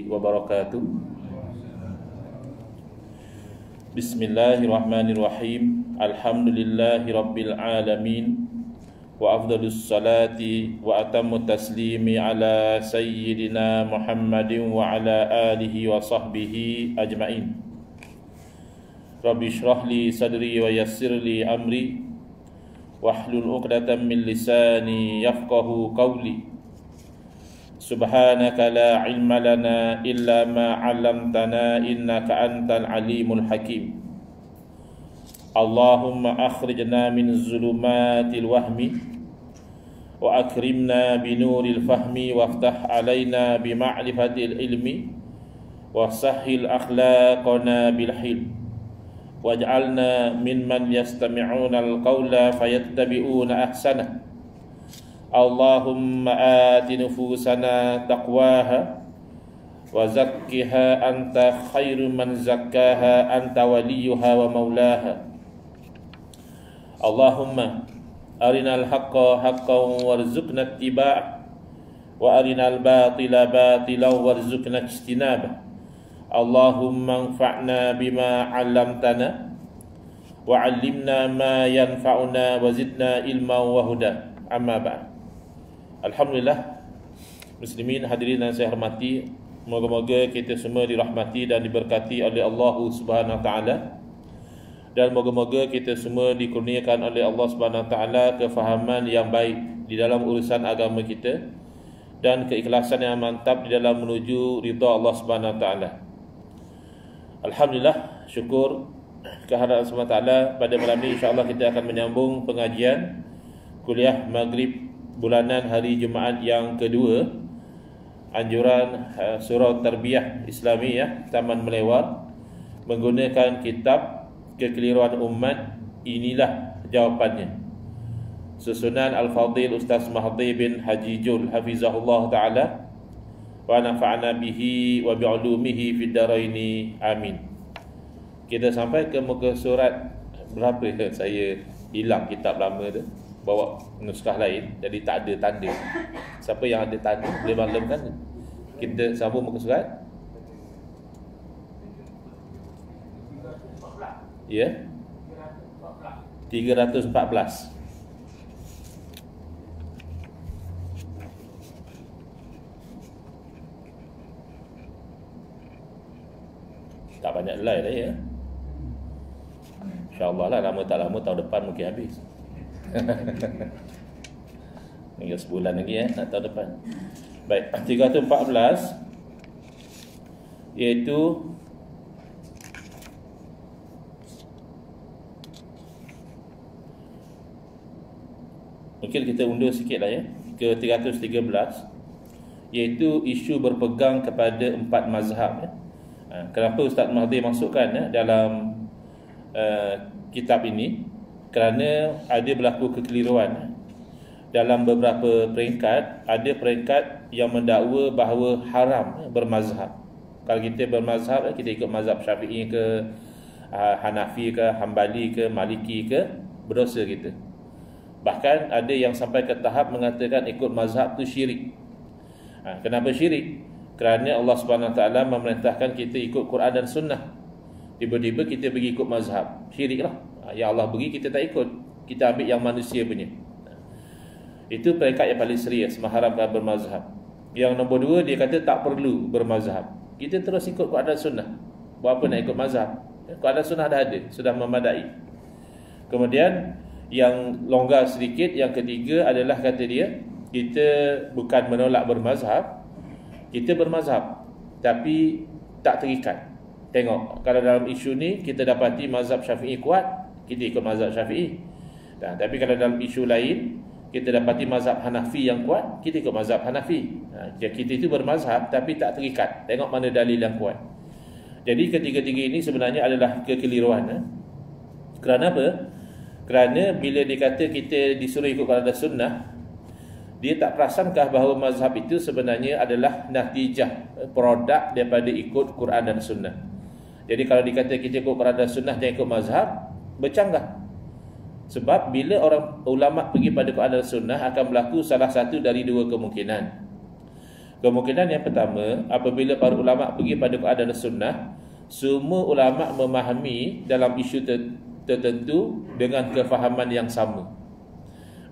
wabarakatuh. Bismillahirrahmanirrahim. Alhamdulillahi rabbil alamin. Wa afdalus salati wa atammu taslimi ala sayyidina Muhammadin wa ala alihi wa sahbihi ajma'in. Rabbi shrah li sadri wa yassir li amri wahlul 'uqdatam min lisani yafqahu qawli. Subhanaka la ilma lana illa ma 'allamtana innaka antal alimul hakim. Allahumma akhrijna min zulumatil wahmi wa akrimna binuril fahmi waftah alaina bima'rifatil ilmi wa sahhil akhlaqana bil hilm waj'alna mimman yastami'una al-qawla fayattabi'una ahsanah. Allahumma ati nufusana taqwaha wa zakkiha anta khairu man zakkaha anta waliyuha wa maulaha. Allahumma arinal haqqa haqqan warzuqna ittiba'ah wa arinal batila batilan warzuqna ijtinabah. Allahumma anfa'na bima 'allamtana wa 'allimna ma yanfa'una wa zidna ilman wa huda. Amma ba'd. Alhamdulillah, muslimin hadirin yang saya hormati, moga-moga kita semua dirahmati dan diberkati oleh Allah Subhanahu wa taala. Dan moga-moga kita semua dikurniakan oleh Allah Subhanahu wa taala kefahaman yang baik di dalam urusan agama kita dan keikhlasan yang mantap di dalam menuju ridha Allah Subhanahu wa taala. Alhamdulillah, syukur kehadirat Allah Subhanahu wa taala, pada malam ini insya-Allah kita akan menyambung pengajian kuliah Maghrib bulanan hari Jumaat yang kedua, anjuran surau tarbiyah Islamiyah Taman Melewar, menggunakan kitab Kekeliruan Umat, inilah jawapannya, susunan Al-Fadhil Ustaz Mahdi bin Haji Jul hafizahullah ta'ala wa nafa'na bihi wa bi'ulumihi fid daraini amin. Kita sampai ke muka surat berapa ya? Saya hilang kitab lama tu, bawa nuskah lain, jadi tak ada tanda. Siapa yang ada tanda boleh maklumkan. Kita sambung muka surat ya, 314. Tak banyak delay dah ya. InsyaAllah lah, lama tak lama tahun depan mungkin habis. Tinggal sebulan lagi nak tahun depan. Baik, 314 iaitu mungkin kita undur sikit lah ya, ke 313, iaitu isu berpegang kepada 4 mazhab ya. Kenapa Ustaz Mahdi masukkan dalam kitab ini? Kerana ada berlaku kekeliruan dalam beberapa peringkat. Ada peringkat yang mendakwa bahawa haram bermazhab. Kalau kita bermazhab, kita ikut mazhab Syafi'i ke, Hanafi ke, Hambali ke, Maliki ke, berdosa kita. Bahkan ada yang sampai ke tahap mengatakan ikut mazhab tu syirik. Kenapa syirik? Kerana Allah Subhanahu Wa Taala memerintahkan kita ikut Quran dan Sunnah. Tiba-tiba kita pergi ikut mazhab, syirik lah. Yang Allah beri kita tak ikut, kita ambil yang manusia punya. Itu peringkat yang paling serius, mengharamkan bermazhab. Yang nombor 2, dia kata tak perlu bermazhab. Kita terus ikut Quran dan Sunnah. Buat apa nak ikut mazhab? Quran dan Sunnah dah ada, sudah memadai. Kemudian yang longgar sedikit, yang ketiga adalah kata dia, kita bukan menolak bermazhab, kita bermazhab tapi tak terikat. Tengok, kalau dalam isu ni kita dapati mazhab Syafi'i kuat, kita ikut mazhab Syafi'i. Tapi kalau dalam isu lain kita dapati mazhab Hanafi yang kuat, kita ikut mazhab Hanafi. Kita itu bermazhab tapi tak terikat. Tengok mana dalil yang kuat. Jadi ketiga-tiga ini sebenarnya adalah kekeliruan. Kerana apa? Kerana bila dikata kita disuruh ikut Quran dan Sunnah, dia tak perasankah bahawa mazhab itu sebenarnya adalah natijah, produk daripada ikut Quran dan Sunnah. Jadi kalau dikata kita ikut Quran dan Sunnah jangan ikut mazhab, bercanggah. Sebab bila orang ulama pergi pada Quran dan Sunnah, akan berlaku salah satu dari dua kemungkinan. Kemungkinan yang pertama, apabila para ulama pergi pada Quran dan Sunnah, semua ulama memahami dalam isu tertentu dengan kefahaman yang sama.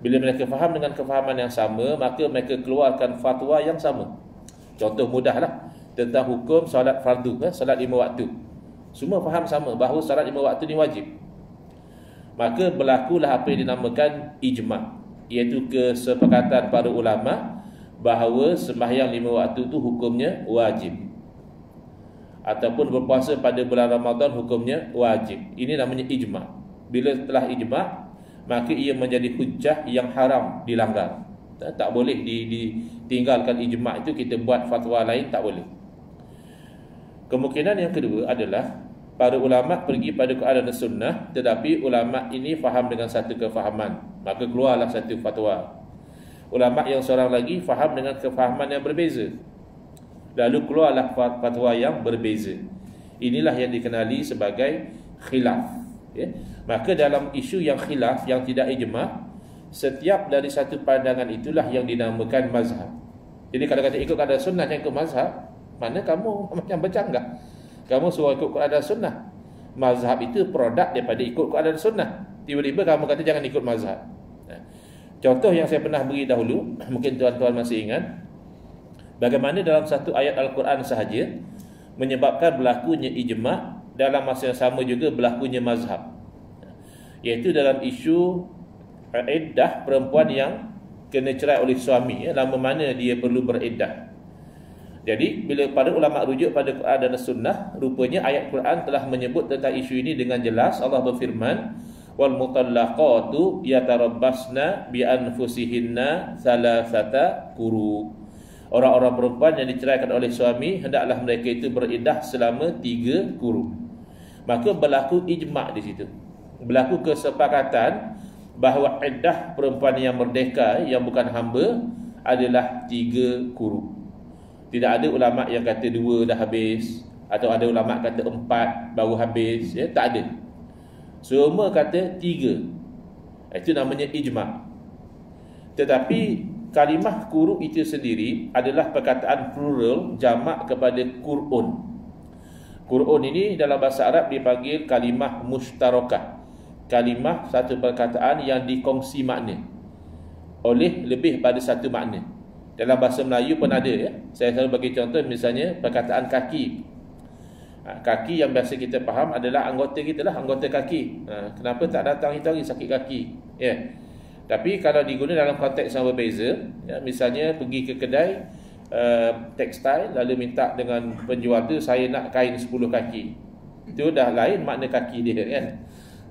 Bila mereka faham dengan kefahaman yang sama, maka mereka keluarkan fatwa yang sama. Contoh mudahlah tentang hukum solat fardu, solat 5 waktu. Semua faham sama bahawa solat 5 waktu ni wajib. Maka berlakulah apa yang dinamakan ijma', iaitu kesepakatan para ulama bahawa sembahyang 5 waktu itu hukumnya wajib, ataupun berpuasa pada bulan Ramadan hukumnya wajib. Ini namanya ijma'. Bila telah ijma', maka ia menjadi hujjah yang haram dilanggar. Tak boleh ditinggalkan ijma' itu, kita buat fatwa lain, tak boleh. Kemungkinan yang kedua adalah para ulama pergi pada Quran dan Sunnah, tetapi ulama ini faham dengan satu kefahaman, maka keluarlah satu fatwa. Ulama yang seorang lagi faham dengan kefahaman yang berbeza, lalu keluarlah fatwa yang berbeza. Inilah yang dikenali sebagai khilaf, ya. Maka dalam isu yang khilaf, yang tidak ijma', setiap dari satu pandangan itulah yang dinamakan mazhab. Jadi kalau kata ikut Quran dan Sunnah yang ikut mazhab, mana kamu macam bercanggah. Kamu suruh ikut Quran dan Sunnah. Mazhab itu produk daripada ikut Quran dan Sunnah. Tiba-tiba kamu kata jangan ikut mazhab. Contoh yang saya pernah beri dahulu, mungkin tuan-tuan masih ingat, bagaimana dalam satu ayat Al-Quran sahaja menyebabkan berlakunya ijma', dalam masa yang sama juga berlakunya mazhab, iaitu dalam isu iddah perempuan yang kena cerai oleh suami, lama mana dia perlu beriddah. Jadi bila para ulama rujuk pada Quran dan Sunnah, rupanya ayat Quran telah menyebut tentang isu ini dengan jelas. Allah berfirman, wal mutallaqatu yatarabbasna bi anfusihinna thalathata quru. Orang-orang perempuan yang diceraikan oleh suami, hendaklah mereka itu beriddah selama 3 quru. Maka berlaku ijma' di situ. Berlaku kesepakatan bahawa iddah perempuan yang merdeka, yang bukan hamba, adalah 3 quru. Tidak ada ulama' yang kata 2 dah habis, atau ada ulama' kata 4 baru habis, ya, tak ada. Semua kata 3. Itu namanya ijma'. Tetapi kalimah quru itu sendiri adalah perkataan plural jamak kepada qur'un. Qur'un ini dalam bahasa Arab dipanggil kalimah mushtarakah. Kalimah satu perkataan yang dikongsi makna oleh lebih pada satu makna. Dalam bahasa Melayu pun ada, ya. Saya selalu bagi contoh, misalnya perkataan kaki. Kaki yang biasa kita faham adalah anggota kita lah, anggota kaki. Kenapa tak datang hari sakit kaki, ya. Tapi kalau digunakan dalam konteks yang berbeza, ya, misalnya pergi ke kedai tekstil, lalu minta dengan penjual tu, saya nak kain 10 kaki. Itu dah lain makna kaki dia, kan.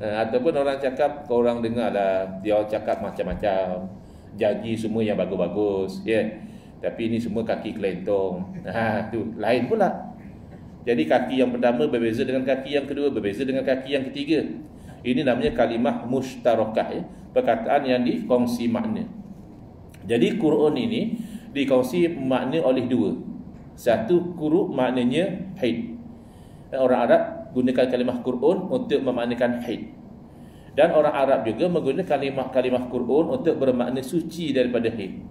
Ataupun orang cakap, korang dengar lah, dia orang cakap macam-macam, janji semua yang bagus-bagus, ya. Tapi ini semua kaki kelentong. Tu lain pula. Jadi kaki yang pertama berbeza dengan kaki yang kedua, berbeza dengan kaki yang ketiga. Ini namanya kalimah mushtarakah, ya. Perkataan yang dikongsi makna. Jadi Qur'an ini dikongsi makna oleh 2. Satu, quru maknanya haid. Orang Arab gunakan kalimah Qur'an untuk memaknakan haid. Dan orang Arab juga menggunakan kalimah Qur'an untuk bermakna suci daripada haid.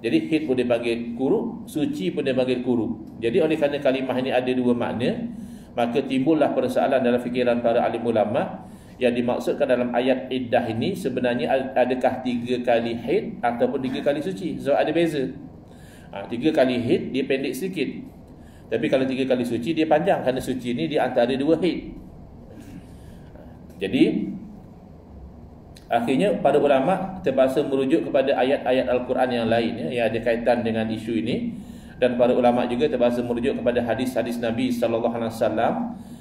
Jadi haid pun dipanggil quru, suci pun dipanggil quru. Jadi oleh kerana kalimah ini ada 2 makna, maka timbullah persoalan dalam fikiran para alim ulama, yang dimaksudkan dalam ayat iddah ini sebenarnya adakah 3 kali haid ataupun 3 kali suci. So ada beza. 3 kali haid dia pendek sikit, tapi kalau 3 kali suci dia panjang, kerana suci ini di antara 2 haid. Jadi akhirnya para ulama terpaksa merujuk kepada ayat-ayat Al-Quran yang lain, ya, yang ada kaitan dengan isu ini. Dan para ulama juga terpaksa merujuk kepada hadis-hadis Nabi SAW,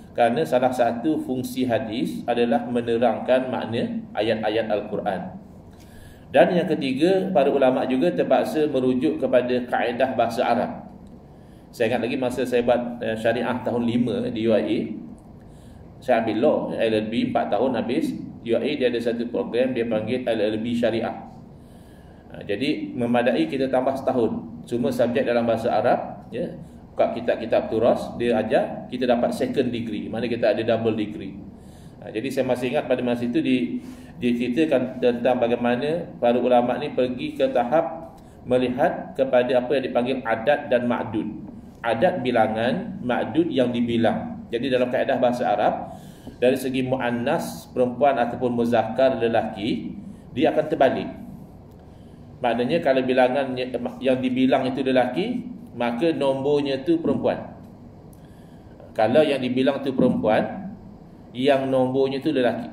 kerana salah satu fungsi hadis adalah menerangkan makna ayat-ayat Al-Quran. Dan yang ketiga, para ulama juga terpaksa merujuk kepada kaedah bahasa Arab. Saya ingat lagi masa saya buat syariah tahun 5 di UAE, saya ambil law, LLB 4 tahun habis. UAE dia ada satu program dia panggil LLB Syariah. Jadi memadai kita tambah setahun, semua subjek dalam bahasa Arab, ya. Buka kitab-kitab turas, dia ajar kita dapat second degree, mana kita ada double degree. Jadi saya masih ingat pada masa itu diceritakan tentang bagaimana para ulama ni pergi ke tahap melihat kepada apa yang dipanggil adat dan ma'dud. Adat bilangan, ma'dud yang dibilang. Jadi dalam kaedah bahasa Arab, dari segi muannas perempuan ataupun muzakkar lelaki, dia akan terbalik. Maknanya kalau bilangan yang dibilang itu lelaki, maka nombornya itu perempuan. Kalau yang dibilang itu perempuan, yang nombornya itu lelaki.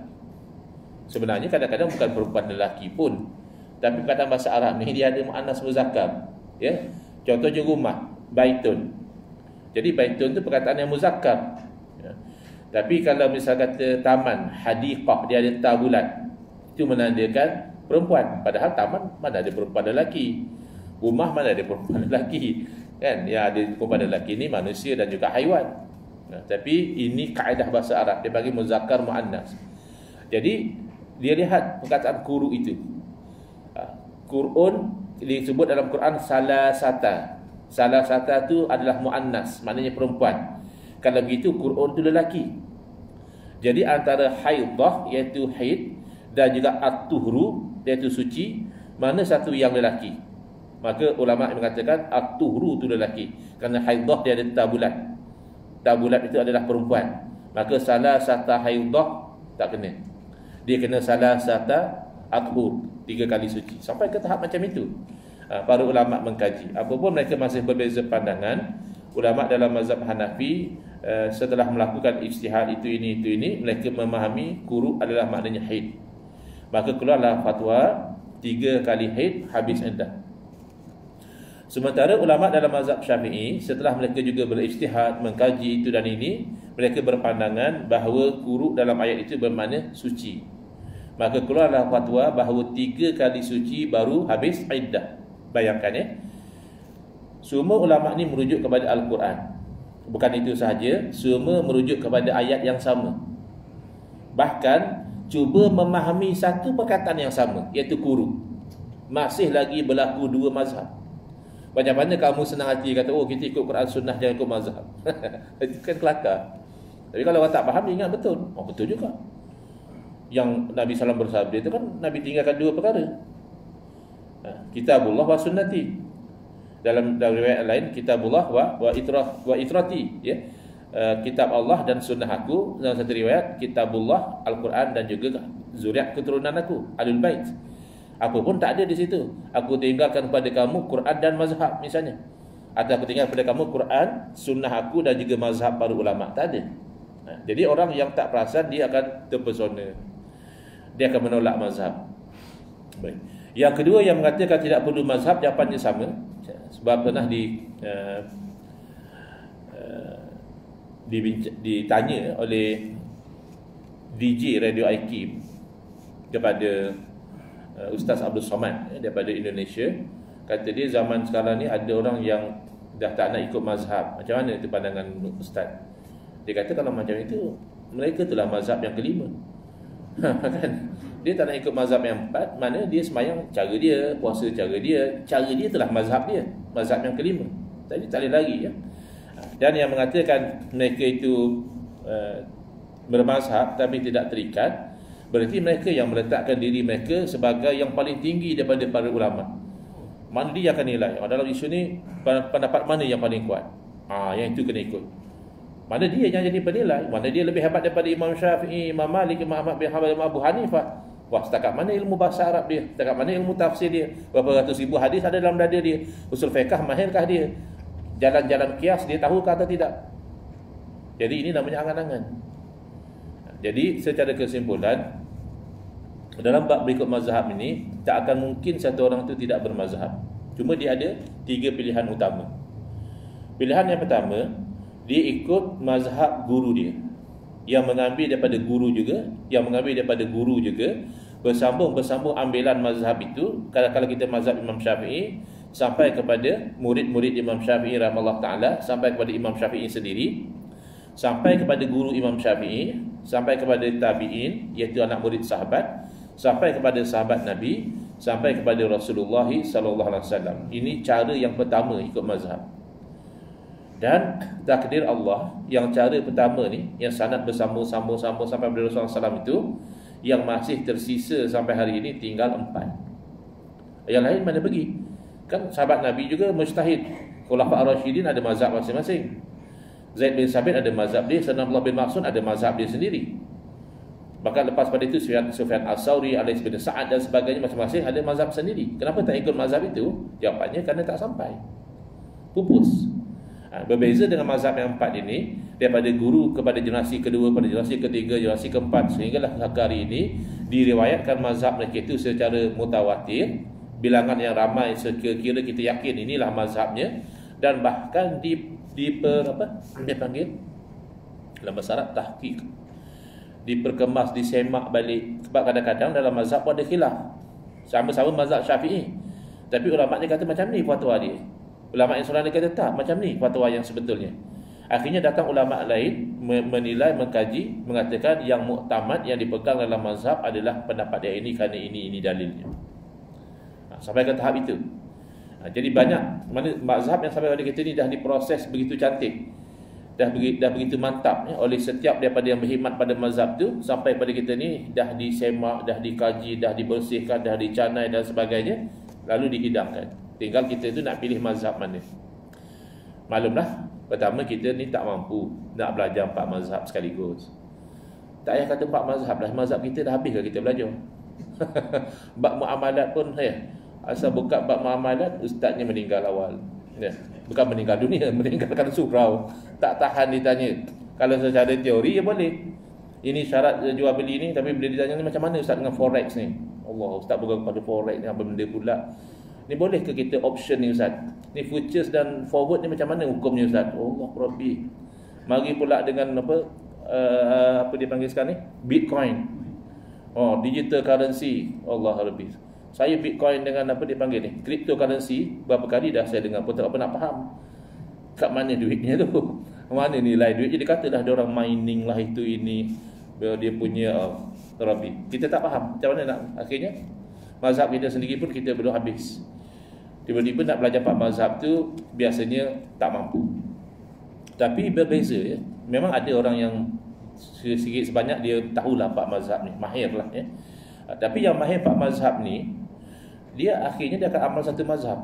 Sebenarnya kadang-kadang bukan perempuan lelaki pun, tapi perkataan bahasa Arab ni dia ada muannas muzakkar, ya. Contohnya rumah, baitun. Jadi baitun tu perkataan yang muzakkar, ya. Tapi kalau misal kata taman, hadiqah, dia ada ta bulat, itu menandakan perempuan. Padahal taman mana ada perempuan lelaki, rumah mana ada perempuan lelaki, kan? Yang ada perempuan lelaki ni manusia dan juga haiwan. Tapi ini kaedah bahasa Arab, dia bagi muzakkar muannas. Jadi dia lihat perkataan kuru itu. Qur'un disebut dalam Quran salasata. Salasata tu adalah muannas, maknanya perempuan. Kalau begitu Qur'un tu lelaki. Jadi antara haidah iaitu haid dan juga at-tuhru iaitu suci, mana satu yang lelaki? Maka ulama mengatakan at-tuhru tu lelaki, kerana haidah dia ada tabulat. Tabulat itu adalah perempuan. Maka salasata haidah tak kena. Dia kena salasata athur, 3 kali suci. Sampai ke tahap macam itu para ulama mengkaji. Apapun mereka masih berbeza pandangan. Ulama dalam mazhab Hanafi setelah melakukan ijtihad itu ini, mereka memahami quru adalah maknanya haid. Maka keluarlah fatwa 3 kali haid habis iddah. Sementara ulama dalam mazhab Syafi'i setelah mereka juga berijtihad mengkaji itu dan ini, mereka berpandangan bahawa quru dalam ayat itu bermakna suci. Maka keluarlah fatwa bahawa 3 kali suci baru habis iddah. Bayangkan, ya. Semua ulama ni merujuk kepada Al-Quran. Bukan itu sahaja, semua merujuk kepada ayat yang sama. Bahkan cuba memahami satu perkataan yang sama, iaitu quru. Masih lagi berlaku 2 mazhab. Macam mana kamu senang hati kata, oh kita ikut Quran sunnah, jangan ikut mazhab. Itu kan kelakar. Tapi kalau orang tak faham, dia ingat betul. Oh betul juga. Yang Nabi SAW bersabda itu kan Nabi tinggalkan 2 perkara, kitabullah wa sunnati. Dalam riwayat lain kitabullah wa itrati, ya. Kitab Allah dan sunnah aku. Dalam satu riwayat kitabullah, Al-Quran dan juga zuriat keturunan aku, Ahlul Bait. Apa pun tak ada di situ. Aku tinggalkan kepada kamu Quran dan mazhab misalnya, atau aku tinggalkan kepada kamu Quran, sunnah aku dan juga mazhab para ulama. Tak ada. Jadi orang yang tak perasan dia akan terpesona, dia akan menolak mazhab. Baik. Yang kedua yang mengatakan tidak perlu mazhab, jawapannya sama. Sebab pernah ditanya oleh DJ Radio IQ kepada Ustaz Abdul Somad daripada Indonesia. Kata dia zaman sekarang ni ada orang yang dah tak nak ikut mazhab. Macam mana itu pandangan Ustaz? Dia kata kalau macam itu, mereka telah mazhab yang kelima. Kan? Dia tak nak ikut mazhab yang 4, mana dia sembahyang cara dia, puasa cara dia telah mazhab dia, mazhab yang kelima. Tadi tak boleh lagi, ya. Dan yang mengatakan mereka itu bermazhab tapi tidak terikat, berarti mereka yang meletakkan diri mereka sebagai yang paling tinggi daripada para ulama. Mana dia akan nilai dalam isu ni, pendapat mana yang paling kuat, yang itu kena ikut. Mana dia yang jadi penilai, mana dia lebih hebat daripada Imam Syafi'i, Imam Malik, Imam Ahmad bin Hanbal, Imam Abu Hanifah. Wah, setakat mana ilmu bahasa Arab dia, setakat mana ilmu tafsir dia, berapa ratus ribu hadis ada dalam dada dia, usul fiqh mahirkah dia, jalan-jalan kias dia tahukah atau tidak. Jadi ini namanya angan-angan. Jadi secara kesimpulan, dalam bab berikut mazhab ini, tak akan mungkin satu orang itu tidak bermazhab. Cuma dia ada 3 pilihan utama. Pilihan yang pertama, dia ikut mazhab guru dia, yang mengambil daripada guru juga, bersambung ambilan mazhab itu. Kalau kita mazhab Imam Syafi'i, sampai kepada murid-murid Imam Syafi'i rahimahullah ta'ala, sampai kepada Imam Syafi'i sendiri, sampai kepada guru Imam Syafi'i, sampai kepada tabi'in, iaitu anak murid sahabat, sampai kepada sahabat Nabi, sampai kepada Rasulullah SAW. Ini cara yang pertama ikut mazhab. Dan takdir Allah, yang cara pertama ni, yang sanad bersambung sampai kepada Rasulullah SAW itu, yang masih tersisa sampai hari ini tinggal 4. Yang lain mana pergi? Kan sahabat Nabi juga mujtahid. Khulafa ar-Rasyidin ada mazhab masing-masing. Zaid bin Sabit ada mazhab dia, Sayyidina Abdullah bin Mas'ud ada mazhab dia sendiri. Bahkan lepas pada itu Sufyan As-Sauri, Alais bin Sa'ad dan sebagainya masing-masing ada mazhab sendiri. Kenapa tak ikut mazhab itu? Jawapannya kerana tak sampai. Pupus. Berbeza dengan mazhab yang 4 ini, daripada guru kepada generasi kedua, pada generasi ketiga, generasi keempat, sehinggalah hari ini diriwayatkan mazhab mereka itu secara mutawatir, bilangan yang ramai sekira-kira kita yakin inilah mazhabnya, dan bahkan dia panggil dalam bahasa Arab tahqiq, diperkemas, disemak balik. Sebab kadang-kadang dalam mazhab pun ada khilaf, sama-sama mazhab Syafi'i, tapi ulama dia kata macam ni fatwa dia, ulama yang seorang dia kata tak, macam ni fatwa yang sebetulnya. Akhirnya datang ulama lain menilai, mengkaji, mengatakan yang muktamad, yang dipegang dalam mazhab adalah pendapat dia ini kerana ini dalilnya. Sampai ke tahap itu. Jadi banyak mana mazhab yang sampai pada kita ni dah diproses begitu cantik, dah begitu mantap ya, oleh setiap daripada yang berkhidmat pada mazhab tu, sampai pada kita ni dah disemak, dah dikaji, dah dibersihkan, dah dicanai dan sebagainya, lalu dihidangkan. Tinggal kita tu nak pilih mazhab mana. Maklumlah, pertama kita ni tak mampu nak belajar 4 mazhab sekaligus. Tak payah kata 4 mazhab lah, mazhab kita dah habis ke kita belajar. Bab muamalat pun asal buka bab muamalat, ustaznya meninggal awal ya. Bukan meninggal dunia, meninggalkan surau. Tak tahan ditanya. Kalau secara teori ya boleh, ini syarat jual beli ni, tapi bila ditanya ni macam mana ustaz dengan forex ni, Allah, ustaz bukan kepada forex ni, apa benda pula ni, boleh ke kita option ni ustaz, ni futures dan forward ni macam mana hukumnya ustaz? Allah Rabbi. Mari pula dengan apa dia panggil sekarang ni, Bitcoin, digital currency. Allah Rabbi. Saya Bitcoin dengan apa dia panggil ni, cryptocurrency, berapa kali dah saya dengar pun tak apa nak faham kat mana duitnya tu, mana nilai duit. Jadi katalah dia orang mining lah itu ini, dia punya Rabbi. Kita tak faham macam mana nak, akhirnya mazhab kita sendiri pun kita belum habis. Tiba-tiba nak belajar 4 mazhab tu biasanya tak mampu. Tapi berbeza ya. Memang ada orang yang sikit sebanyak dia tahulah 4 mazhab ni, mahir lah ya. Tapi yang mahir 4 mazhab ni, dia akhirnya dia akan amal satu mazhab,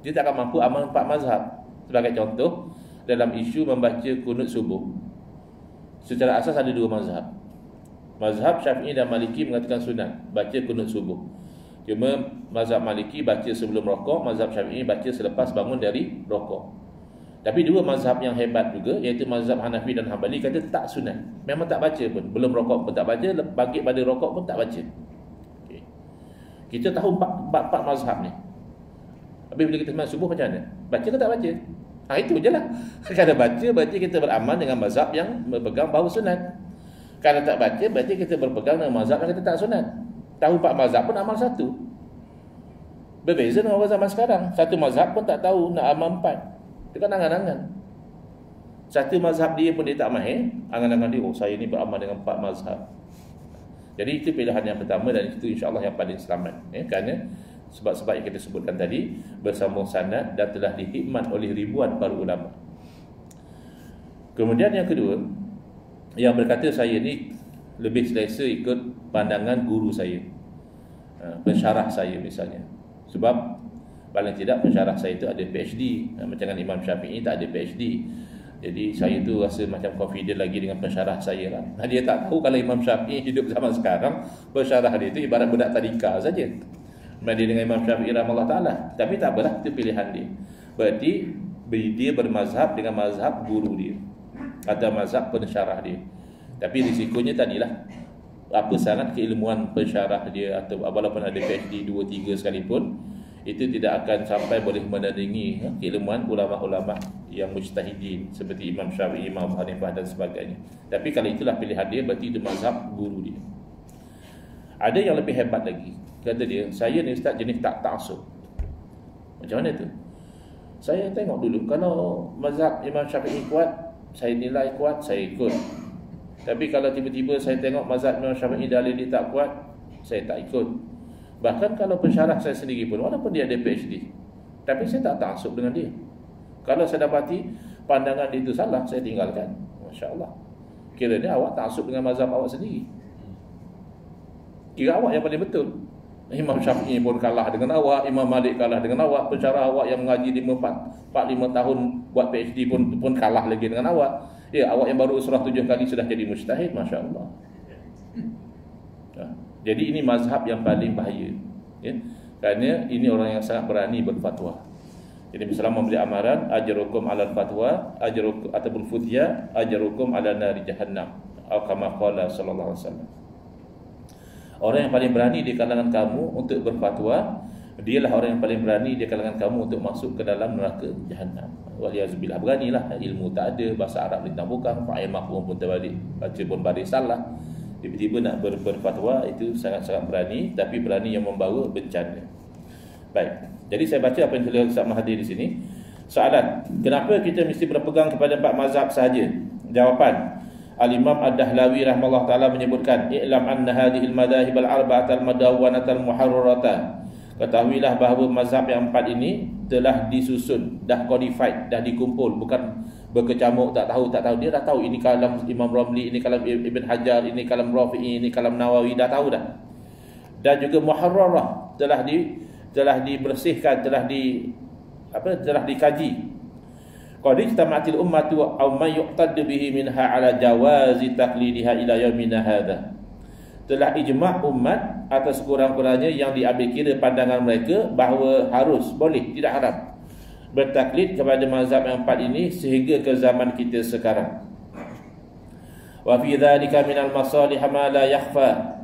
dia tak akan mampu amal 4 mazhab. Sebagai contoh, dalam isu membaca kunut subuh, secara asas ada 2 mazhab. Mazhab Syafi'i dan Maliki mengatakan sunat baca kunut subuh. Cuma mazhab Maliki baca sebelum rokok, mazhab Syafi'i baca selepas bangun dari rokok. Tapi 2 mazhab yang hebat juga, iaitu mazhab Hanafi dan Hanbali, kata tak sunat, memang tak baca pun, belum rokok pun tak baca, bangkit pada rokok pun tak baca. Okay. Kita tahu 4 mazhab ni. Habis bila kita sembahyang subuh macam mana? Baca ke tak baca? Itu je lah. Kalau baca, berarti kita beramal dengan mazhab yang berpegang bahawa sunat. Kalau tak baca, berarti kita berpegang dengan mazhab yang kita tak sunat. Tahu 4 mazhab pun amal satu. Berbeza dengan orang zaman sekarang, satu mazhab pun tak tahu nak amal 4. Itu kan angan-angan. Satu mazhab dia pun dia tak mahir, angan-angan dia, saya ni beramal dengan 4 mazhab. Jadi itu pilihan yang pertama, dan itu insya-Allah yang paling selamat ya, kerana sebab-sebab yang kita sebutkan tadi bersambung sanad dan telah dihikmat oleh ribuan para ulama. Kemudian yang kedua, yang berkata saya ni lebih selesa ikut pandangan guru saya, pensyarah saya misalnya. Sebab paling tidak pensyarah saya itu ada PhD, macam dengan Imam Syafi'i tak ada PhD. Jadi saya tu rasa macam confident lagi dengan pensyarah saya lah. Dia tak tahu kalau Imam Syafi'i hidup zaman sekarang, pensyarah dia itu ibarat budak tadika saja. Dia dengan Imam Syafi'i rahimahullah ta'ala. Tapi tak apalah, itu pilihan dia. Berarti dia bermazhab dengan mazhab guru dia atau mazhab pensyarah dia. Tapi risikonya tadilah, apa sangat keilmuan pensyarah dia, atau walaupun ada PhD 2-3 sekalipun, itu tidak akan sampai boleh menandingi keilmuan ulama-ulama yang mujtahidin seperti Imam Syafi'i, Imam Hanifah dan sebagainya. Tapi kalau itulah pilihan dia, berarti itu mazhab guru dia. Ada yang lebih hebat lagi. Kata dia, saya ni ustaz jenis tak ta'assub. Macam mana tu? Saya tengok dulu, kalau mazhab Imam Syafi'i kuat, saya nilai kuat, saya ikut. Tapi kalau tiba-tiba saya tengok mazhab Imam Syafi'i dalil dia tak kuat, saya tak ikut. Bahkan kalau pensyarah saya sendiri pun, walaupun dia ada PhD, tapi saya tak ta'assub dengan dia. Kalau saya dapati pandangan dia itu salah, saya tinggalkan. Masya Allah. Kiranya awak ta'assub dengan mazhab awak sendiri. Kira awak yang paling betul. Imam Syafi'i pun kalah dengan awak, Imam Malik kalah dengan awak, pensyarah awak yang mengaji 4-5 tahun buat PhD pun kalah lagi dengan awak. Ya, awak yang baru surah 7 kali sudah jadi mujtahid, masya-Allah. Jadi ini mazhab yang paling bahaya, ya. Kerana ini orang yang sangat berani berfatwa. Jadi misalnya memberi amaran, ajrukum 'alal fatwa, ajrukum ataupun futya, ajrukum 'ala nari jahannam. Atau kama qala sallallahu alaihi wasallam. Orang yang paling berani di kalangan kamu untuk berfatwa, dialah orang yang paling berani di kalangan kamu untuk masuk ke dalam neraka jahannam. Waliyazubillah, beranilah, ilmu tak ada, bahasa Arab lintang bukan, fa'il mafhum pun terbalik, baca pun baris salah. Tiba-tiba nak berfatwa, itu sangat-sangat berani, tapi berani yang membawa bencana. Baik. Jadi saya baca apa yang tulis Ustaz Mahathir di sini. Soalan, kenapa kita mesti berpegang kepada 4 mazhab sahaja? Jawapan, Al-Imam Ad-Dahlawi rahimahullah ta'ala menyebutkan, I'lam anna hadhil madahib al-arba'atal madawwanatal muharrarata. Ketahuilah bahawa mazhab yang 4 ini telah disusun, dah codified, dah dikumpul, bukan berkecamuk tak tahu. Dia dah tahu ini kalam Imam Ramli, ini kalam Ibn Hajar, ini kalam Rafi'i, ini kalam Nawawi, dah tahu dah. Dan juga muharrarah, telah dibersihkan, telah dikaji. Qad ijtama'atil ummatu aw man yuqtad bihi minha ala jawazi taqlidiha ila yaumina hadha. Telah ijma' umat atas kurang-kurangnya yang diambil kira pandangan mereka bahawa harus, boleh, tidak haram bertaklid kepada mazhab yang 4 ini sehingga ke zaman kita sekarang. Wa fi dzalika minal masalih ma la yakhfa.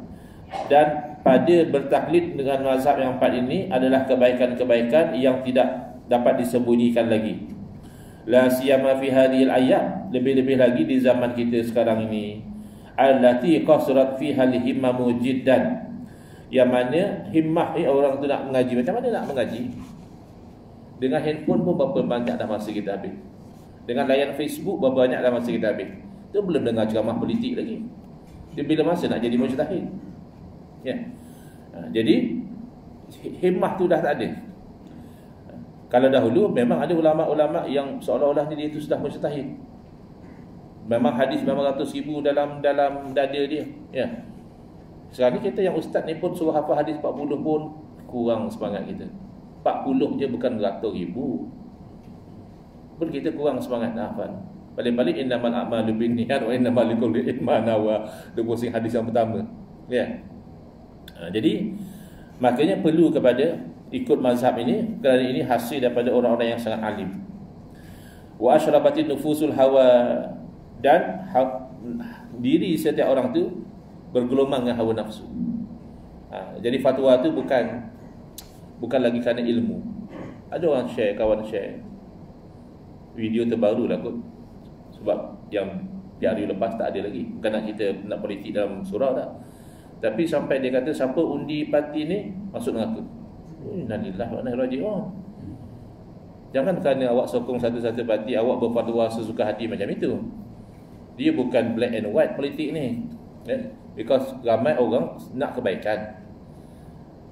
Dan pada bertaklid dengan mazhab yang 4 ini adalah kebaikan-kebaikan yang tidak dapat disembunyikan lagi. La siyama fi hadhil ayyam, lebih-lebih lagi di zaman kita sekarang ini, allati qasrat fiha al-himmamu jiddan, yang mana himmah orang tu nak mengaji, macam mana nak mengaji? Dengan handphone pun berapa banyak dah masa kita habis. Dengan layan Facebook berapa banyak dah masa kita habis. Tu belum dengar ceramah politik lagi. Dia bila masa nak jadi mujtahid? Ya. Jadi himmah tu dah tak ada. Kalau dahulu memang ada ulama-ulama yang seolah-olah dia itu sudah mujtahid. Memang hadis memang ratus ribu dalam dada dia. Ya. Sekarang ni kita yang ustaz ni pun suruh hafal hadis 40 pun kurang semangat kita. 40 je bukan ratus ribu. Pun kita kurang semangat nak hafal. Paling-paling innamal a'malu binniyat wa innamal likulli imrin ma nawa. Dia pusing hadis yang pertama. Ya. Jadi makanya perlu kepada ikut mazhab ini, kerana ini hasil daripada orang-orang yang sangat alim. Wa asyrabatin nufusul hawa, dan diri setiap orang tu bergelumang dengan hawa nafsu. Jadi fatwa tu bukan lagi kerana ilmu. Ada orang share, kawan share video terbaru lah kot, sebab yang di hari lepas tak ada lagi. Bukan nak kita nak politik dalam surau tak, tapi sampai dia kata siapa undi parti ni masuk neraka. Innalillahi wa inna ilaihi raji'un. Jangan kerana awak sokong satu-satu parti awak berfatwa sesuka hati macam itu. Dia bukan black and white politik ni, ya? Because ramai orang nak kebaikan,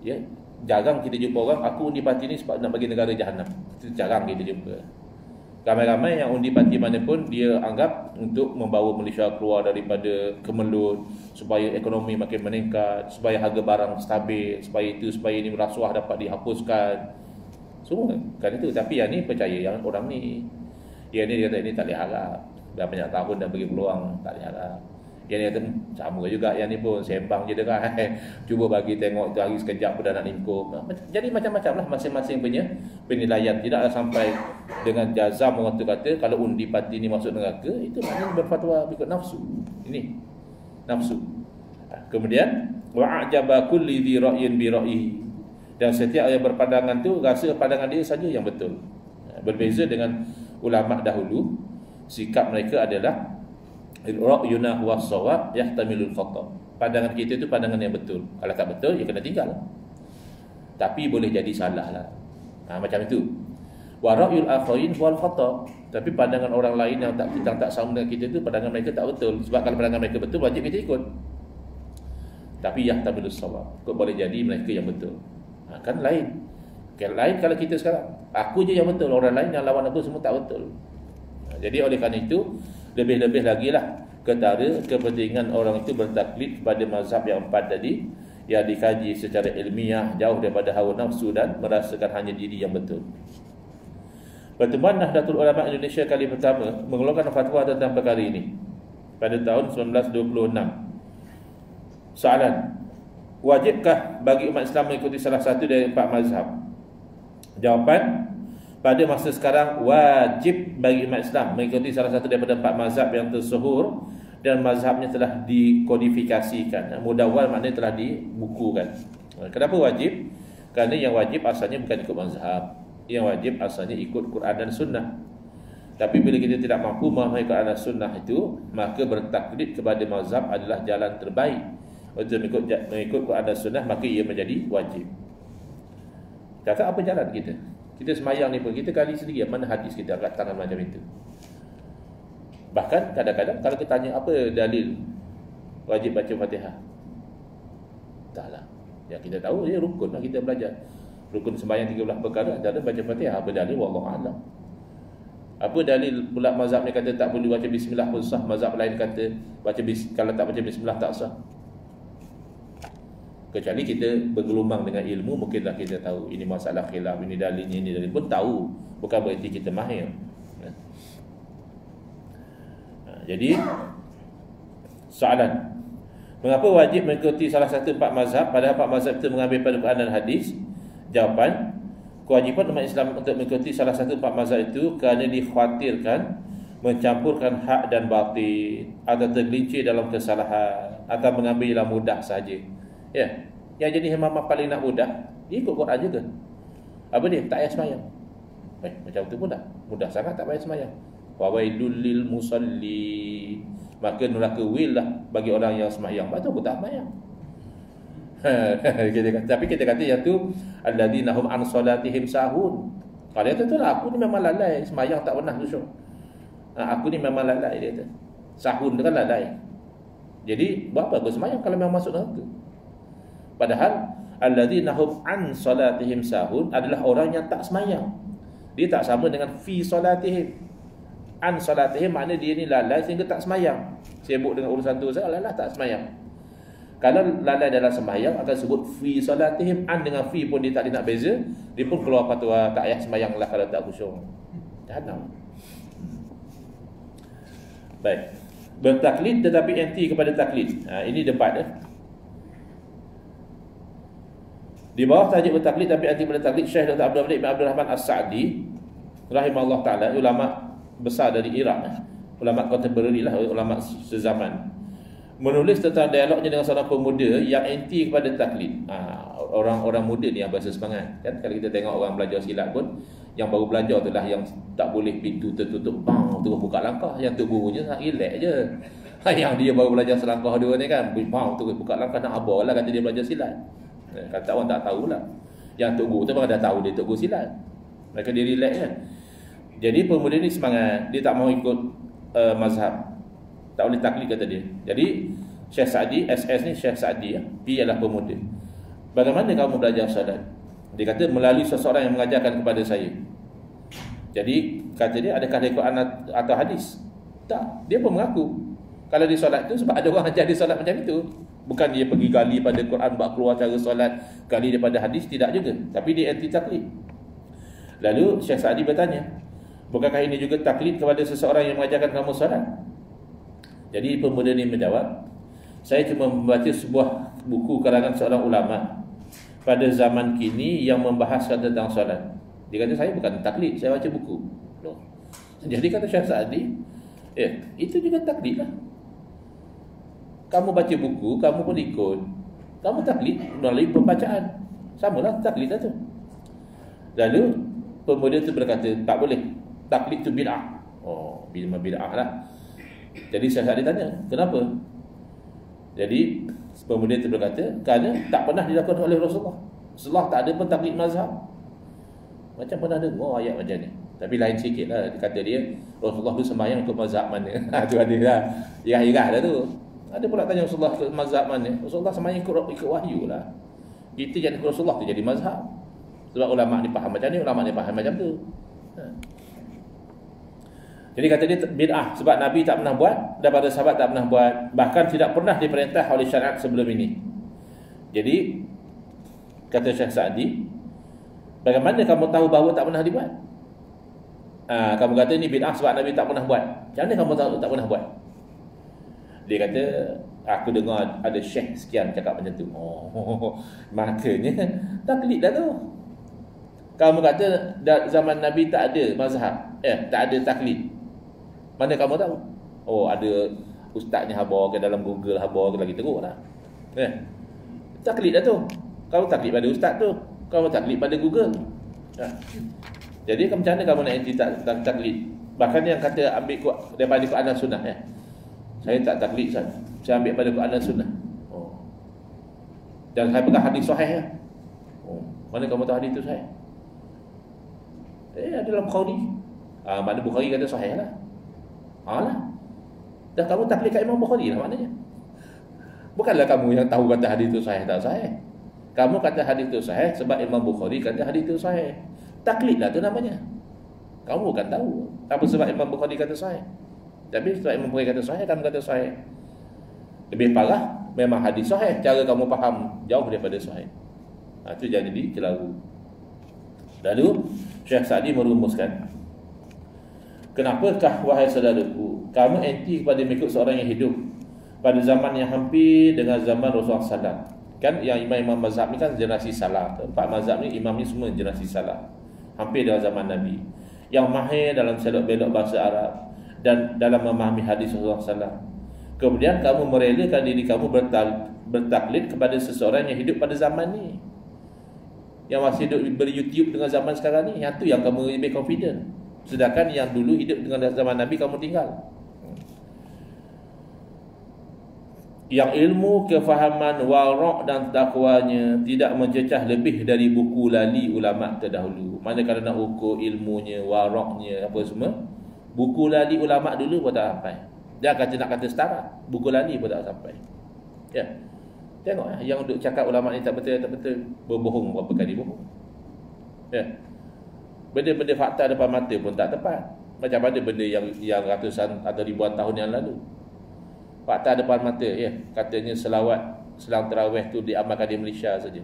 ya. Jarang kita jumpa orang aku undi parti ni sebab nak bagi negara jahanam. Itu jarang kita jumpa. Ramai-ramai yang undi parti mana pun dia anggap untuk membawa Malaysia keluar daripada kemelut, supaya ekonomi makin meningkat, supaya harga barang stabil, supaya ini rasuah dapat dihapuskan. Semua kan itu. Tapi yang ni percaya yang orang ni. Yang ni dia kata ini tak boleh harap. Dah banyak tahun dah bagi peluang, tak boleh harap. Yang ni kata sama juga, yang ni pun sembang je dah. Cuba bagi tengok tu hari sekejap dah nak lingkup. Jadi macam-macam lah masing-masing punya penilaian. Tidaklah sampai dengan jazam orang tu kata kalau undi parti ni masuk neraka, itu maknanya berfatwa ikut nafsu. Ini nafsu. Kemudian wa'ajaba kulli dhi ra'yin bi ra'yihi, dan setiap yang berpandangan tu rasa pandangan dia saja yang betul. Berbeza dengan ulama dahulu, sikap mereka adalah ra'yuna huwa shawab yahtamilul khata. Pandangan kita itu pandangan yang betul. Kalau tak betul, ya kena tinggal. Tapi boleh jadi salah lah. Macam itu. Wa ra'yul akharin huwal khata. Tapi pandangan orang lain yang tak sama dengan kita itu, pandangan mereka tak betul. Sebab kalau pandangan mereka betul, wajib kita ikut. Tapi yahtamilul shawab, boleh jadi mereka yang betul. Kan lain. Lain kalau kita sekarang, aku je yang betul, orang lain yang lawan aku semua tak betul. Jadi oleh kerana itu, lebih-lebih lagi lah ketara kepentingan orang itu bertaklid kepada mazhab yang 4 tadi, yang dikaji secara ilmiah, jauh daripada hawa nafsu dan merasakan hanya diri yang betul. Pertemuan Nahdlatul Ulama Indonesia kali pertama mengeluarkan fatwa tentang perkara ini pada tahun 1926. Soalan: wajibkah bagi umat Islam mengikuti salah satu dari 4 mazhab? Jawapan: pada masa sekarang wajib bagi umat Islam mengikuti salah satu daripada 4 mazhab yang tersyhur dan mazhabnya telah dikodifikasikan. Mudawwar maknanya telah dibukukan. Kenapa wajib? Kerana yang wajib asalnya bukan ikut mazhab. Yang wajib asalnya ikut Quran dan Sunnah. Tapi bila kita tidak mampu memahami Quran dan Sunnah itu, maka bertaklid kepada mazhab adalah jalan terbaik. Untuk mengikut Quran dan Sunnah, maka ia menjadi wajib. Kakak, apa jalan kita? Kita semayang ni pun, kita kali sendiri mana hadis kita angkat tangan macam itu. Bahkan kadang-kadang kalau kita tanya apa dalil wajib baca Fatihah, taklah. Ya, kita tahu dia rukun lah, kita belajar rukun sembahyang 13 perkara, antara baca Fatihah. Apa dalil? Wallahu a'lam. Apa dalil pula mazhab ni kata tak boleh baca bismillah pun sah, mazhab lain kata kalau tak baca bismillah tak sah. Kecuali kita bergelombang dengan ilmu, mungkinlah kita tahu ini masalah khilaf, ini dalilnya, ini dalil pun tahu, bukan berarti kita mahir. Jadi soalan, mengapa wajib mengikuti salah satu 4 mazhab padahal 4 mazhab itu mengambil pada Quran dan hadis? Jawapan: kewajiban umat Islam untuk mengikuti salah satu 4 mazhab itu kerana dikhawatirkan mencampurkan hak dan batil atau tergelincir dalam kesalahan atau mengambil yang mudah saja. Ya, yang jadi imam paling nak mudah, dia ikut Quran juga. Apa dia? Tak payah sembahyang. Macam tu pun dah mudah sangat, tak payah sembahyang. Wawailul lil musalli, maka neraka wil lah bagi orang yang sembahyang. Lepas tu aku tak sembahyang. Tapi kita kata yang tu alladzina hum an salatihim sahun. Kalau dia tu lah, aku ni memang lalai sembahyang, tak pernah khusyuk. Aku ni memang lalai, dia kata. Sahun tu kan lalai. Jadi buat apa aku sembahyang kalau memang masuk neraka? Padahal alladzina hum an salatihim sahun adalah orang yang tak sembahyang. Dia tak sama dengan fi salatihim. An salatihim makna dia ni lalai sehingga tak sembahyang, sibuk dengan urusan tu saja, lalai tak sembahyang. Kalau lalai dalam sembahyang akan sebut fi salatihim. An dengan fi pun dia tak nak beza, dia pun keluar fatwa tak payah sembahyang lah kalau tak khusyuk. Jahanam. Baik, bertaklid tetapi anti kepada taklid. Ini debat Di bawah tajuk bertaklid tapi anti pada taklid, Syekh Dr. Abdul Malik bin Abdul Rahman As-Sa'di rahimahullah ta'ala, ulama besar dari Iraq, ulama kontemporari lah, ulama sezaman, menulis tentang dialognya dengan seorang pemuda yang anti kepada taklid. Orang-orang muda ni yang berasa semangat kan. Kalau kita tengok orang belajar silat pun, yang baru belajar tu lah yang tak boleh pintu tertutup, bang, terus buka langkah. Yang tu gurunya nak relax je. Yang dia baru belajar selangkah dua ni kan, bang, terus buka langkah, nak abah lah kata dia belajar silat. Kata orang tak tahulah. Yang tok guru tu memang dah tahu dia tok guru silat. Mereka dia relax kan. Jadi pemuda ni semangat, dia tak mahu ikut mazhab, tak boleh taklid kata dia. Jadi Syekh Sa'di, SS ni Syekh Sa'di, dia ialah pemuda. Bagaimana kamu belajar solat? Dia kata melalui seseorang yang mengajarkan kepada saya. Jadi kata dia, adakah dia Quran atau hadis? Tak, dia pun mengaku kalau dia solat tu sebab ada orang ajar dia solat macam itu. Bukan dia pergi gali pada Quran bab keluar cara solat, gali daripada hadis, tidak juga. Tapi dia anti taklid. Lalu Syekh Sa'di bertanya, bukankah ini juga taklid kepada seseorang yang mengajarkan kamu solat? Jadi pemuda ini menjawab, saya cuma membaca sebuah buku karangan seorang ulama pada zaman kini yang membahaskan tentang solat. Dia kata saya bukan taklid, saya baca buku. Jadi kata Syekh Sa'di, itu juga taklid lah. Kamu baca buku, kamu pun ikut. Kamu taklid melalui pembacaan. Samalah taklid lah tu. Lalu pemuda itu berkata, tak boleh. Taklid tu bid'ah. Oh, bid'ah lah. Jadi saya tanya, kenapa? Jadi pemuda itu berkata, kerana tak pernah dilakukan oleh Rasulullah. Rasulullah tak ada pun taklid mazhab. Macam pernah dengar ayat macam ni. Tapi lain sikit lah. Dia kata dia, Rasulullah tu sembahyang ikut mazhab mana. Tu ada lah. Irah-irah dah tu. Ada pula tanya Rasulullah ikut mazhab mana. Rasulullah sembahyang ikut wahyu lah. Kita jangan ikut Rasulullah tu jadi mazhab. Sebab ulama' ni faham macam ni, ulama' ni faham macam tu. Jadi kata dia bid'ah sebab Nabi tak pernah buat dan para sahabat tak pernah buat, bahkan tidak pernah diperintah oleh syariat sebelum ini. Jadi kata Syekh Sa'di, bagaimana kamu tahu bahawa tak pernah dibuat? Kamu kata ni bid'ah sebab Nabi tak pernah buat. Macam mana kamu tahu tak pernah buat? Dia kata, aku dengar ada syekh sekian cakap macam tu. Oh, makanya taklid dah tu. Kamu kata zaman Nabi tak ada mazhab, tak ada taklid. Mana kamu tahu? Oh, ada ustaznya habar ke dalam Google habar ke lagi teruk lah. Taklid dah tu. Kamu taklid pada ustaz tu, kamu taklid pada Google. Jadi macam mana kamu nak anti taklid? Bahkan yang kata ambil daripada Quran dan Sunnah, saya tak taklid, saya ambil pada Quran dan Sunnah. Dan saya pegang hadis sahih. Mana kamu tahu hadis tu sahih? Ada dalam Bukhari. Mana Bukhari kata sahih lah. Lah. Dah kamu taklid kat Imam Bukhari lah maknanya. Bukanlah kamu yang tahu kata hadis tu sahih tak sahih. Kamu kata hadis tu sahih sebab Imam Bukhari kata hadis tu sahih. Taklid lah tu namanya. Kamu bukan tahu apa sebab Imam Bukhari kata sahih. Tapi sebab Imam Bukhari kata sahih, kamu kata sahih. Lebih parah, memang hadis sahih, cara kamu faham jauh daripada sahih. Itu jangan jadi kelaru. Lalu Syekh Sa'di merumuskan, kenapakah wahai saudaraku, kamu anti kepada mengikut seorang yang hidup pada zaman yang hampir dengan zaman Rasulullah SAW? Kan yang imam-imam mazhab ni kan generasi salah. 4 mazhab ni imam ni semua generasi salah, hampir dengan zaman Nabi, yang mahir dalam selok belok bahasa Arab dan dalam memahami hadis Rasulullah SAW. Kemudian kamu merelakan diri kamu bertaklid kepada seseorang yang hidup pada zaman ni, yang masih hidup ber-YouTube dengan zaman sekarang ni. Yang tu yang kamu lebih confident. Sedangkan yang dulu hidup dengan zaman Nabi kamu tinggal. Yang ilmu, kefahaman, wara' dan takwanya tidak mencecah lebih dari buku lali ulama' terdahulu. Mana kalau nak ukur ilmunya, wara'nya, apa semua, buku lali ulama' dulu pun tak sampai. Dia kata nak kata setara, buku lali pun tak sampai. Tengok yang duk cakap ulama' ni tak betul, berbohong berapa kali bohong. Benda-benda fakta depan mata pun tak tepat. Macam mana benda yang ratusan atau ribuan tahun yang lalu. Fakta depan mata, katanya selang tarawih tu diamalkan di Malaysia saja.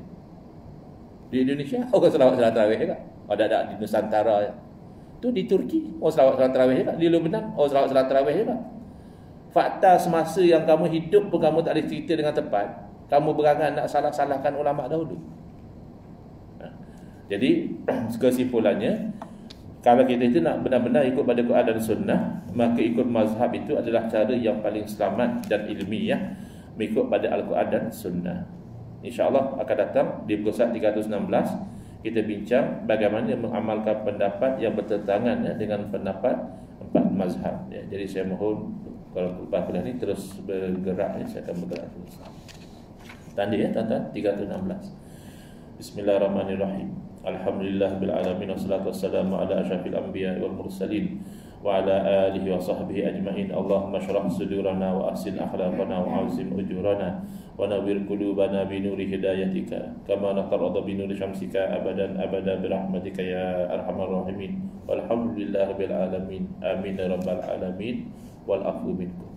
Di Indonesia orang selawat tarawih juga. Ada di Nusantara. Tu di Turki orang selawat tarawih juga. Di Lebanon orang selawat tarawih juga. Fakta semasa yang kamu hidup pun kamu tak boleh cerita dengan tepat. Kamu berangan nak salah-salahkan ulama dahulu. Jadi kesimpulannya, kalau kita itu nak benar-benar ikut pada Quran dan Sunnah, maka ikut mazhab itu adalah cara yang paling selamat dan ilmiah, mengikut pada Al-Quran dan Sunnah. InsyaAllah akan datang di buku 316 kita bincang bagaimana mengamalkan pendapat yang bertentangan dengan pendapat 4 mazhab. Jadi saya mohon kalau lepas kuliah ni terus bergerak, saya akan bergerak terus. Tanda tuan-tuan 316. Bismillahirrahmanirrahim. Alhamdulillah bil alamin, wassalatu wassalamu ala asyrafil anbiya wal mursalin wa ala alihi wa sahbihi ajma'in. Allahumma shrah sudurana wa ahsin akhlaqana wa azim ujurana wa nawwir qulubana bi nuri hidayatika kama naqarrada bi nuri syamsika abadan abada bi rahmatika ya arhamar rahimin. Walhamdulillah bil alamin. Amin ya rabbal alamin. Wal afu minkum.